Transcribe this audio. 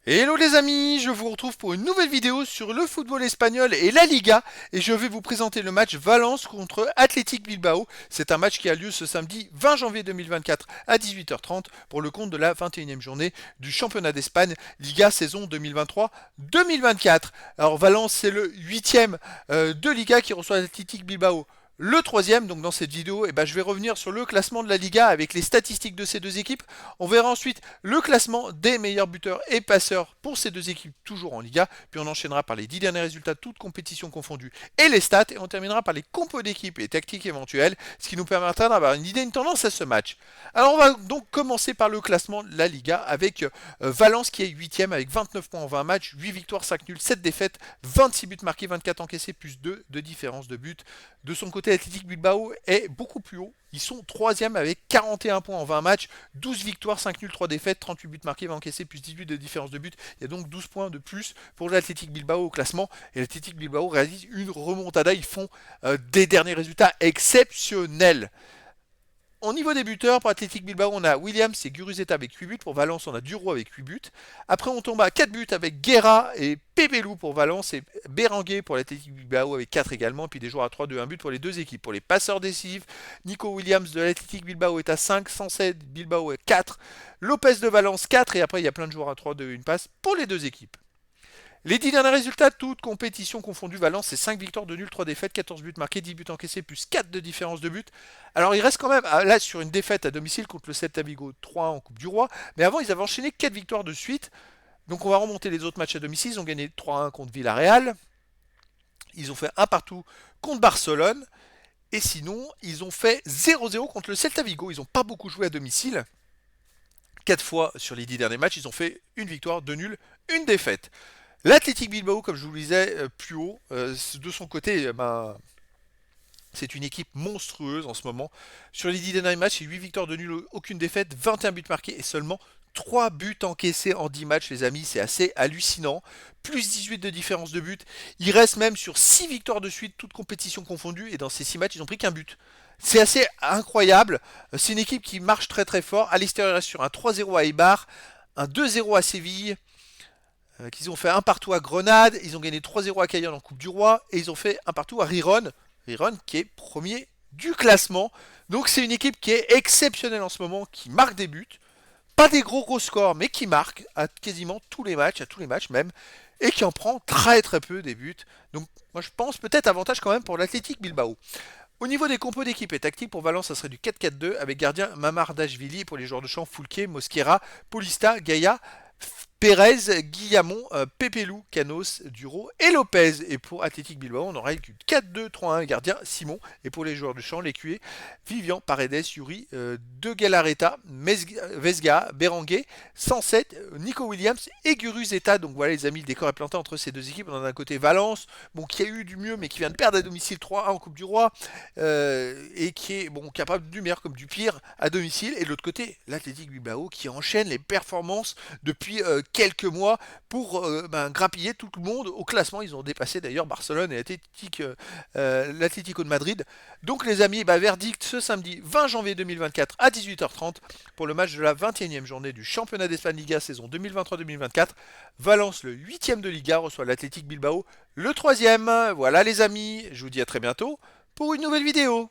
Hello les amis, je vous retrouve pour une nouvelle vidéo sur le football espagnol et la Liga et je vais vous présenter le match Valence contre Athletic Bilbao. C'est un match qui a lieu ce samedi 20 janvier 2024 à 18h30 pour le compte de la 21e journée du championnat d'Espagne Liga saison 2023-2024. Alors Valence c'est le 8e de Liga qui reçoit Athletic Bilbao. Le troisième, donc dans cette vidéo, je vais revenir sur le classement de la Liga avec les statistiques de ces deux équipes. On verra ensuite le classement des meilleurs buteurs et passeurs pour ces deux équipes, toujours en Liga. Puis on enchaînera par les 10 derniers résultats, toutes compétitions confondues, et les stats. Et on terminera par les compos d'équipes et tactiques éventuelles, ce qui nous permettra d'avoir une idée, une tendance à ce match. Alors on va donc commencer par le classement de la Liga avec Valence qui est 8ème avec 29 points en 20 matchs, 8 victoires, 5 nuls, 7 défaites, 26 buts marqués, 24 encaissés, plus 2 de différence de but. De son côté, Athletic Bilbao est beaucoup plus haut. Ils sont 3e avec 41 points en 20 matchs, 12 victoires, 5 nuls, 3 défaites, 38 buts marqués, 20 encaissés, plus 18 de différence de but. Il y a donc 12 points de plus pour l'Athletic Bilbao au classement. Et l'Athletic Bilbao réalise une remontada. Ils font des derniers résultats exceptionnels. Au niveau des buteurs, pour Athletic Bilbao, on a Williams et Guruzeta avec 8 buts. Pour Valence, on a Duro avec 8 buts. Après, on tombe à 4 buts avec Guerra et Pepelu pour Valence et Berenguer pour l'Athletic Bilbao avec 4 également. Puis des joueurs à 3, 2, 1 but pour les deux équipes. Pour les passeurs décisifs, Nico Williams de l'Athletic Bilbao est à 5, Sancet Bilbao est 4, Lopez de Valence 4. Et après, il y a plein de joueurs à 3, 2, 1 passe pour les deux équipes. Les 10 derniers résultats, toutes compétitions confondues, Valence, c'est 5 victoires, 2 nuls, 3 défaites, 14 buts marqués, 10 buts encaissés, plus 4 de différence de but. Alors il reste quand même, là, sur une défaite à domicile contre le Celta Vigo 3 en Coupe du Roi, mais avant ils avaient enchaîné 4 victoires de suite. Donc on va remonter les autres matchs à domicile, ils ont gagné 3-1 contre Villarreal, ils ont fait un partout contre Barcelone, et sinon ils ont fait 0-0 contre le Celta Vigo, ils n'ont pas beaucoup joué à domicile. 4 fois sur les 10 derniers matchs, ils ont fait une victoire, 2 nuls, une défaite. L'Athletic Bilbao, comme je vous le disais plus haut, de son côté, c'est une équipe monstrueuse en ce moment. Sur les 10 derniers matchs, c'est 8 victoires de nul, aucune défaite, 21 buts marqués et seulement 3 buts encaissés en 10 matchs, les amis. C'est assez hallucinant. Plus 18 de différence de but. Ils restent même sur 6 victoires de suite, toutes compétitions confondues. Et dans ces 6 matchs, ils n'ont pris qu'un but. C'est assez incroyable. C'est une équipe qui marche très très fort. À l'extérieur, ils restent sur un 3-0 à Eibar, un 2-0 à Séville, qu'ils ont fait un partout à Grenade, ils ont gagné 3-0 à Cayenne en Coupe du Roi, et ils ont fait un partout à Riron, Riron qui est premier du classement. Donc c'est une équipe qui est exceptionnelle en ce moment, qui marque des buts, pas des gros scores, mais qui marque à quasiment tous les matchs, à tous les matchs même, et qui en prend très très peu des buts. Donc moi je pense peut-être avantage quand même pour l'Athletic Bilbao. Au niveau des compos d'équipe et tactique, pour Valence, ça serait du 4-4-2 avec gardien Mamardashvili, pour les joueurs de champ Foulquier, Mosquera, Paulista, Gaïa, Pérez, Guillamon, Pepelu, Canos, Duro et Lopez. Et pour Athletic Bilbao, on aura une 4-2-3-1 gardien Simon. Et pour les joueurs de champ, l'écuyer, Vivian, Paredes, Yuri, De Galareta, Vesga, Berenguer, Sanset, Nico Williams et Guruzeta. Donc voilà les amis, le décor est planté entre ces deux équipes. On a d'un côté Valence, bon, qui a eu du mieux mais qui vient de perdre à domicile 3-1 en Coupe du Roi, et qui est bon, capable du meilleur comme du pire à domicile. Et de l'autre côté, l'Athletic Bilbao qui enchaîne les performances depuis quelques mois pour grappiller tout le monde au classement. Ils ont dépassé d'ailleurs Barcelone et l'Atlético de Madrid. Donc les amis, verdict ce samedi 20 janvier 2024 à 18h30 pour le match de la 21e journée du championnat d'Espagne Liga saison 2023-2024. Valence, le 8e de Liga, reçoit l'Athletic Bilbao, le 3e. Voilà les amis, je vous dis à très bientôt pour une nouvelle vidéo.